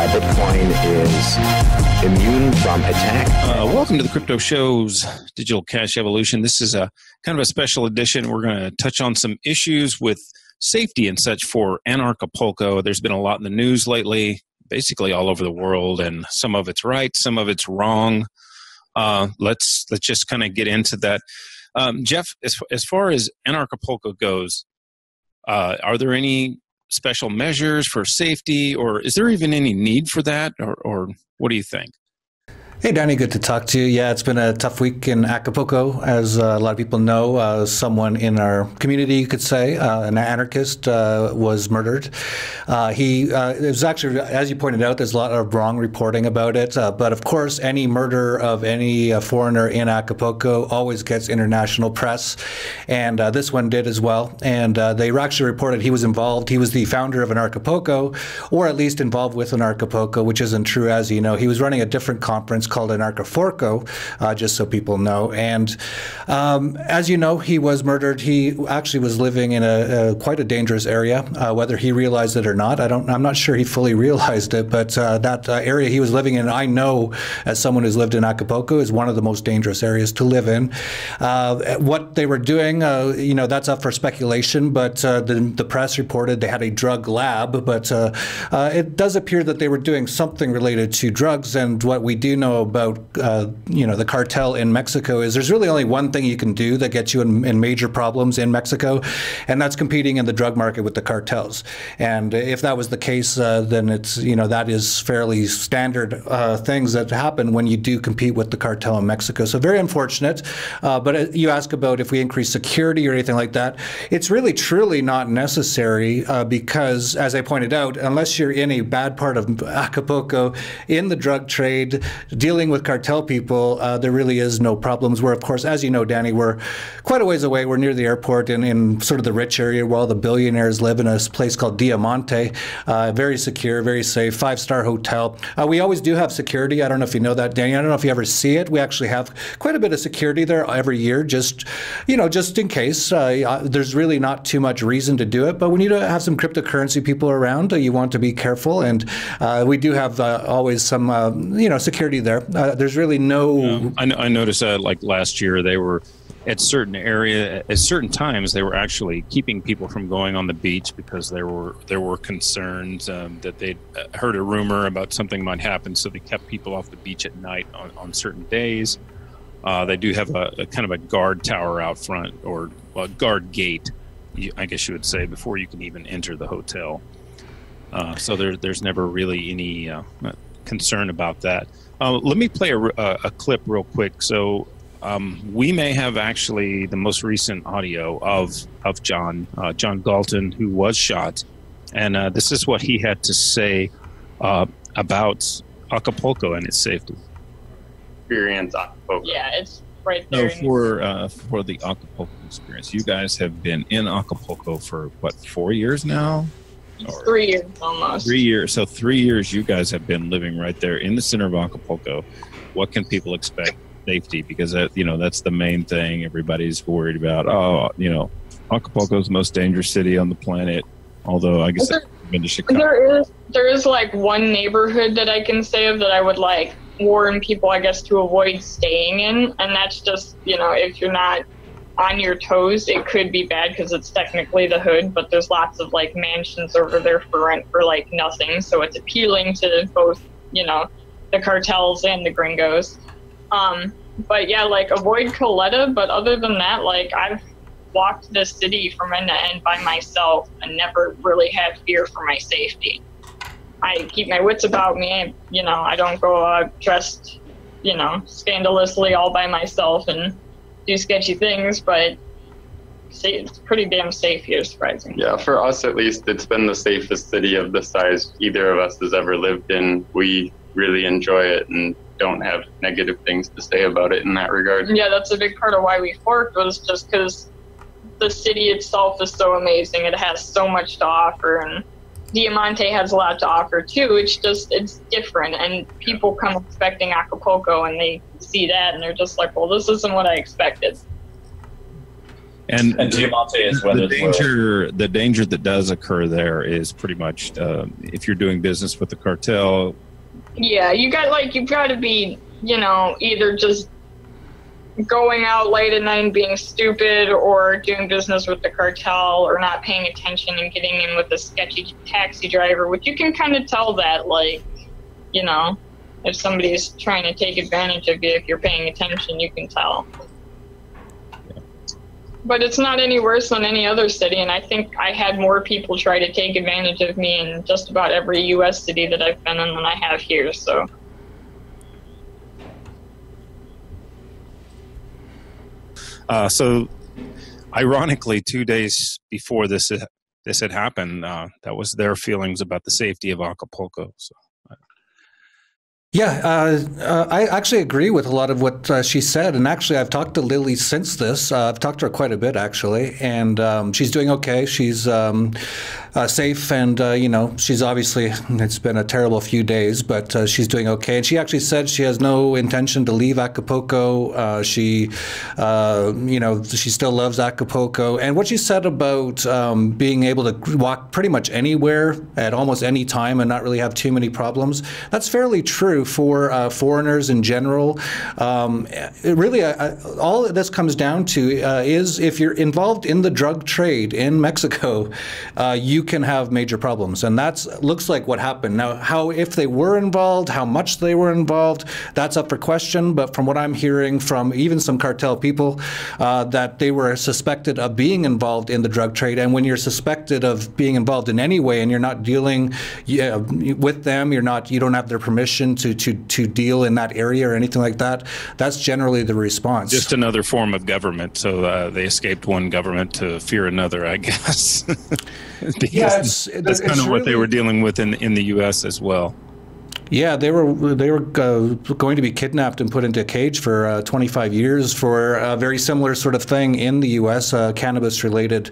Bitcoin is immune from attack. Welcome to the Crypto Show's Digital Cash Evolution. This is a kind of a special edition. We're going to touch on some issues with safety and such for Acapulco. There's been a lot in the news lately, basically all over the world, and some of it's right, some of it's wrong. Let's just kind of get into that. Jeff, as far as Acapulco goes, are there any special measures for safety, or is there even any need for that, or what do you think? Hey, Danny, good to talk to you. Yeah, it's been a tough week in Acapulco, as a lot of people know. Someone in our community, you could say, an anarchist, was murdered. It was actually, as you pointed out, there's a lot of wrong reporting about it. But of course, any murder of any foreigner in Acapulco always gets international press, and this one did as well. And they actually reported he was involved. He was the founder of Acapulco, or at least involved with Acapulco, which isn't true, as you know. He was running a different conference called Acapulco, just so people know. And as you know, he was murdered. He actually was living in quite a dangerous area. Whether he realized it or not, I'm not sure he fully realized it. But that area he was living in, I know, as someone who's lived in Acapulco, is one of the most dangerous areas to live in. What they were doing, that's up for speculation. But the press reported they had a drug lab. But it does appear that they were doing something related to drugs. And what we do know about the cartel in Mexico is there's really only one thing you can do that gets you in major problems in Mexico, and that's competing in the drug market with the cartels. And if that was the case, then it's that is fairly standard things that happen when you do compete with the cartel in Mexico. So very unfortunate. But you ask about if we increase security or anything like that, it's really truly not necessary because, as I pointed out, unless you're in a bad part of Acapulco in the drug trade, dealing with cartel people, there really is no problems. Where, of course, as you know, Danny, we're quite a ways away. We're near the airport in sort of the rich area where all the billionaires live, in a place called Diamante. Very secure, very safe, 5-star hotel. We always do have security. I don't know if you know that, Danny. I don't know if you ever see it. We actually have quite a bit of security there every year, just in case. There's really not too much reason to do it, but we need to have some cryptocurrency people around. You want to be careful, and we do have always some, security there. There's really no. I noticed like last year they were at certain times they were actually keeping people from going on the beach because there were concerns that they'd heard a rumor about something might happen, so they kept people off the beach at night on certain days. They do have a kind of a guard tower out front, or a guard gate, I guess you would say, before you can even enter the hotel. So there's never really any concern about that. Let me play a clip real quick. So we may have actually the most recent audio of John Galton, who was shot, and this is what he had to say about Acapulco and its safety. Experience Acapulco. Yeah, it's right there. So for the Acapulco experience, you guys have been in Acapulco for what, 4 years now? It's 3 years almost. 3 years. So 3 years you guys have been living right there in the center of Acapulco. What can people expect? Safety, because that's the main thing everybody's worried about. Acapulco is the most dangerous city on the planet. Although I guess I've been to Chicago. There is like one neighborhood that I can say of that I would like warn people, I guess, to avoid staying in, and that's just if you're not on your toes, it could be bad because it's technically the hood, but there's lots of like mansions over there for rent for like nothing, so it's appealing to both the cartels and the gringos. But yeah, like avoid Coletta, but other than that, like I've walked this city from end to end by myself and never really had fear for my safety. I keep my wits about me, I don't go out dressed, scandalously all by myself and do sketchy things, but it's pretty damn safe here, surprisingly. Yeah, for us at least, it's been the safest city of the size either of us has ever lived in. We really enjoy it and don't have negative things to say about it in that regard. Yeah, that's a big part of why we forked, was just because the city itself is so amazing. It has so much to offer, and Diamante has a lot to offer too. It's different, and people come expecting Acapulco and they see that and they're just like, well, this isn't what I expected. And Diamante is the danger that does occur there is pretty much if you're doing business with the cartel. Yeah, you've got to be, either just going out late at night and being stupid, or doing business with the cartel, or not paying attention and getting in with a sketchy taxi driver, which you can kind of tell that, if somebody's trying to take advantage of you, if you're paying attention, you can tell. But it's not any worse than any other city, and I think I had more people try to take advantage of me in just about every U.S. city that I've been in than I have here, so. So, ironically, 2 days before this had happened, that was their feelings about the safety of Acapulco. So. Yeah, I actually agree with a lot of what she said. And actually, I've talked to Lily since this. I've talked to her quite a bit, actually. And she's doing okay. She's safe. And, she's obviously, it's been a terrible few days, but she's doing okay. And she actually said she has no intention to leave Acapulco. She still loves Acapulco. And what she said about being able to walk pretty much anywhere at almost any time and not really have too many problems, that's fairly true for foreigners in general. Really, all that this comes down to is if you're involved in the drug trade in Mexico, you can have major problems. And that looks like what happened. Now, if they were involved, how much they were involved, that's up for question. But from what I'm hearing from even some cartel people, that they were suspected of being involved in the drug trade. And when you're suspected of being involved in any way and you're not dealing with them, you don't have their permission to deal in that area or anything like that, that's generally the response. Just another form of government. So they escaped one government to fear another, I guess. Because that's kind of what they were dealing with in the U.S. as well. Yeah, they were going to be kidnapped and put into a cage for 25 years for a very similar sort of thing in the U.S., cannabis-related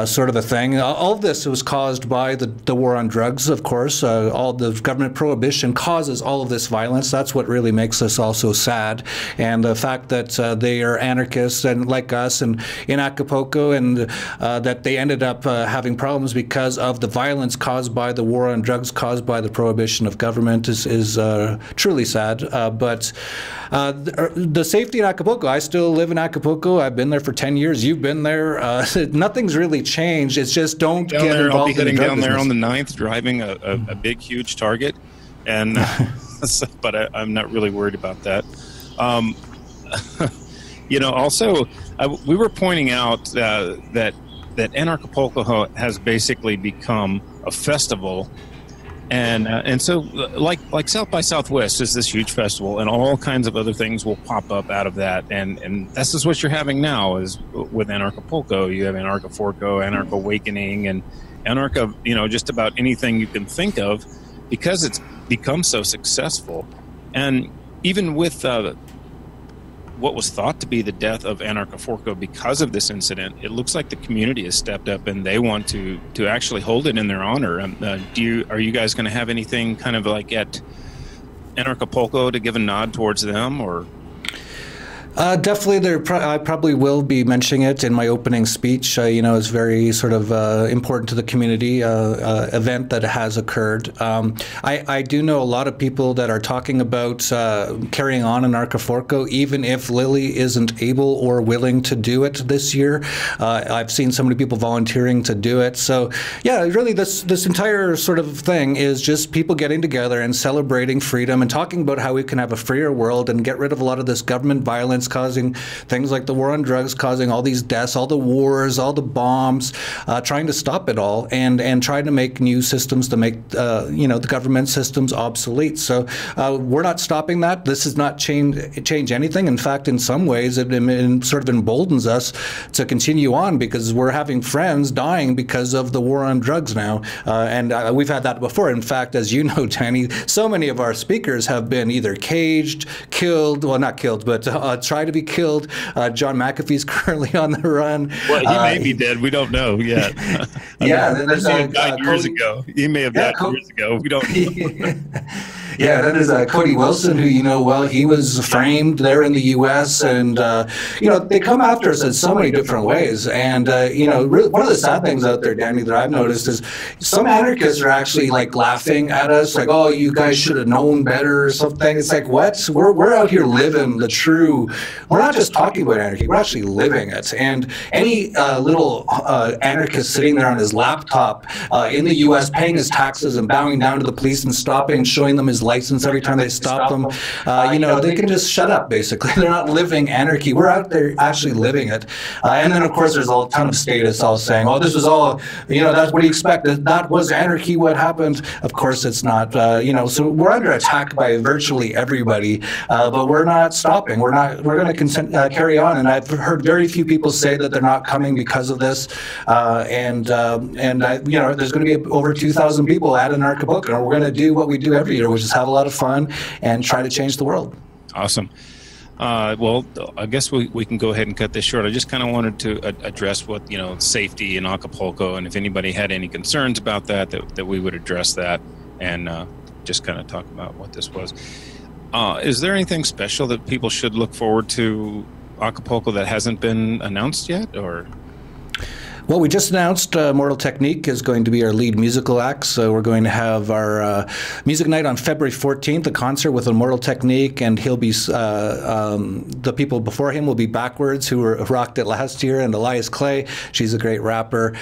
sort of a thing. All of this was caused by the war on drugs, of course. All the government prohibition causes all of this violence. That's what really makes us all so sad. And the fact that they are anarchists and like us and in Acapulco, and that they ended up having problems because of the violence caused by the war on drugs, caused by the prohibition of government, is truly sad. But the safety in Acapulco, I still live in Acapulco. I've been there for 10 years. You've been there. Nothing's really changed. It's just don't get involved. I'll be heading in the drug down business. there on the 9th, driving a big, huge Target. And but I'm not really worried about that. Also, we were pointing out that Anarchapulco has basically become a festival. And so like South by Southwest is this huge festival, and all kinds of other things will pop up out of that. And this is what you're having now is with Anarchapulco. You have Anarchaforco, Anarch Awakening, and Anarcha, just about anything you can think of, because it's become so successful. And even with what was thought to be the death of Anarchaforco because of this incident, it looks like the community has stepped up and they want to actually hold it in their honor. Are you guys going to have anything kind of like at Anarchapulco to give a nod towards them, or? Definitely, I probably will be mentioning it in my opening speech. It's very sort of important to the community event that has occurred. I do know a lot of people that are talking about carrying on in Anarchaforco, even if Lily isn't able or willing to do it this year. I've seen so many people volunteering to do it. So, yeah, really, this entire sort of thing is just people getting together and celebrating freedom and talking about how we can have a freer world and get rid of a lot of this government violence causing things like the war on drugs, causing all these deaths, all the wars, all the bombs, trying to stop it all, and trying to make new systems to make the government systems obsolete. So we're not stopping that. This does not change anything. In fact, in some ways, it sort of emboldens us to continue on, because we're having friends dying because of the war on drugs now, and we've had that before. In fact, as you know, Danny, so many of our speakers have been either caged, killed, well, not killed, but tried to be killed. John McAfee's currently on the run. Well, he may be dead. We don't know yet. Yeah, there's died years ago. He may have died years ago. We don't know. Yeah, then there's Cody Wilson, who you know well. He was framed there in the U.S., and you know, they come after us in so many different ways. And you know, one of the sad things out there, Danny, that I've noticed is some anarchists are actually like laughing at us, like, "Oh, you guys should have known better" or something. It's like, what? We're out here living the true. We're not just talking about anarchy; we're actually living it. And any little anarchist sitting there on his laptop in the U.S. paying his taxes and bowing down to the police and stopping, showing them his license every time they stop them, you know, they can just shut up, basically. They're not living anarchy. We're out there actually living it. And then, of course, there's a ton of statists all saying, "Oh, this was all, you know, that's what you expect. That was anarchy, what happened." Of course, it's not, you know, so we're under attack by virtually everybody, but we're not stopping. We're going to carry on. And I've heard very few people say that they're not coming because of this. And you know, there's going to be over 2,000 people at Acapulco, and we're going to do what we do every year, which is have a lot of fun and try to change the world. Awesome. Well, I guess we can go ahead and cut this short. I just kind of wanted to address what, you know, safety in Acapulco, and if anybody had any concerns about that we would address that, and just kind of talk about what this was. Is there anything special that people should look forward to Acapulco that hasn't been announced yet, or? Well, we just announced Mortal Technique is going to be our lead musical act. So we're going to have our music night on February 14th, a concert with Immortal Technique, and he'll be the people before him will be Backwards, who rocked it last year, and Elias Clay. She's a great rapper.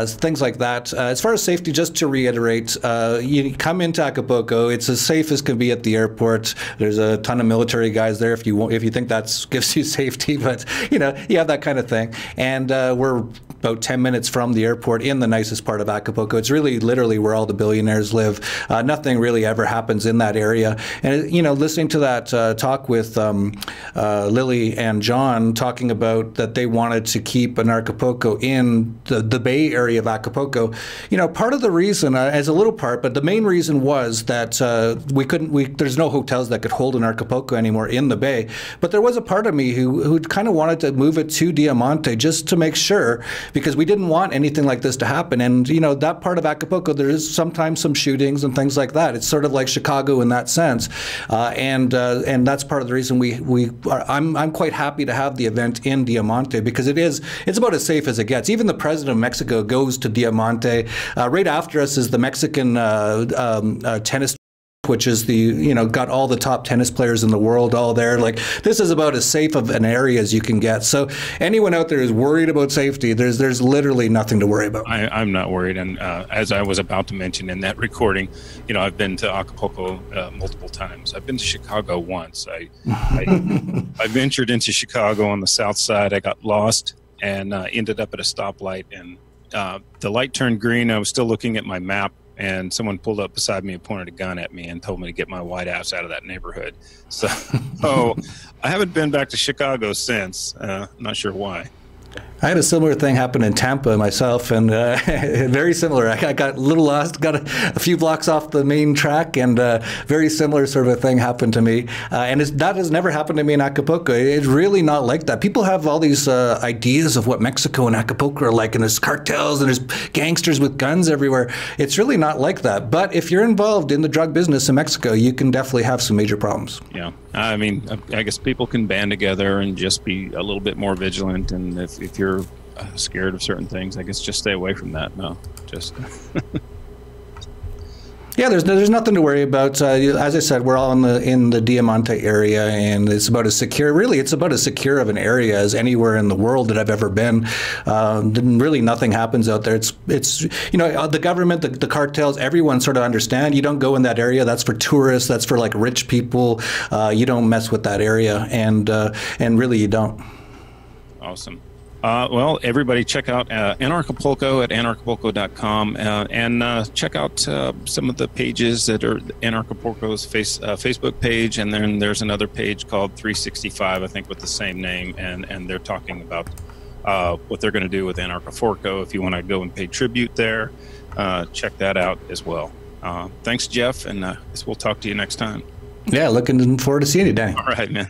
Things like that. As far as safety, just to reiterate, you come into Acapulco, it's as safe as can be at the airport. There's a ton of military guys there if you think that gives you safety, but you know, you have that kind of thing. And we're about 10 minutes from the airport in the nicest part of Acapulco. It's really literally where all the billionaires live. Nothing really ever happens in that area. And, you know, listening to that talk with Lily and John talking about that they wanted to keep an Acapulco in the Bay Area of Acapulco, you know, part of the reason, as a little part, but the main reason was that there's no hotels that could hold an Acapulco anymore in the Bay. But there was a part of me who kind of wanted to move it to Diamante just to make sure, because we didn't want anything like this to happen. And, you know, that part of Acapulco, there is sometimes some shootings and things like that. It's sort of like Chicago in that sense. And that's part of the reason I'm quite happy to have the event in Diamante, because it's about as safe as it gets. Even the president of Mexico goes to Diamante. Right after us is the Mexican tennis, which is got all the top tennis players in the world all there. Like, this is about as safe of an area as you can get. So anyone out there who's worried about safety, there's literally nothing to worry about. I'm not worried. And as I was about to mention in that recording, you know, I've been to Acapulco multiple times. I've been to Chicago once. I ventured into Chicago on the south side. I got lost and ended up at a stoplight, and the light turned green. I was still looking at my map, and someone pulled up beside me and pointed a gun at me and told me to get my white ass out of that neighborhood. So I haven't been back to Chicago since. Not sure why. I had a similar thing happen in Tampa myself, and very similar. I got a little lost, got a few blocks off the main track, and very similar sort of a thing happened to me. And that has never happened to me in Acapulco. It's really not like that. People have all these ideas of what Mexico and Acapulco are like, and there's cartels and there's gangsters with guns everywhere. It's really not like that. But if you're involved in the drug business in Mexico, you can definitely have some major problems. Yeah. I mean, I guess people can band together and just be a little bit more vigilant. And if you're scared of certain things, I guess just stay away from that. No, just... Yeah, there's nothing to worry about. As I said, we're all in the Diamante area, and it's about as secure. Really, it's about as secure of an area as anywhere in the world that I've ever been. Really, nothing happens out there. It's you know, the government, the cartels, everyone sort of understand. You don't go in that area. That's for tourists. That's for like rich people. You don't mess with that area, and really, you don't. Awesome. Well, everybody check out Anarchapulco at anarchapulco.com and check out some of the pages that are Anarchapulco's Facebook page, and then there's another page called 365, I think, with the same name, and they're talking about what they're going to do with Anarchapulco. If you want to go and pay tribute there, check that out as well. Thanks, Jeff, and we'll talk to you next time. Yeah, looking forward to seeing you, Danny. All right, man.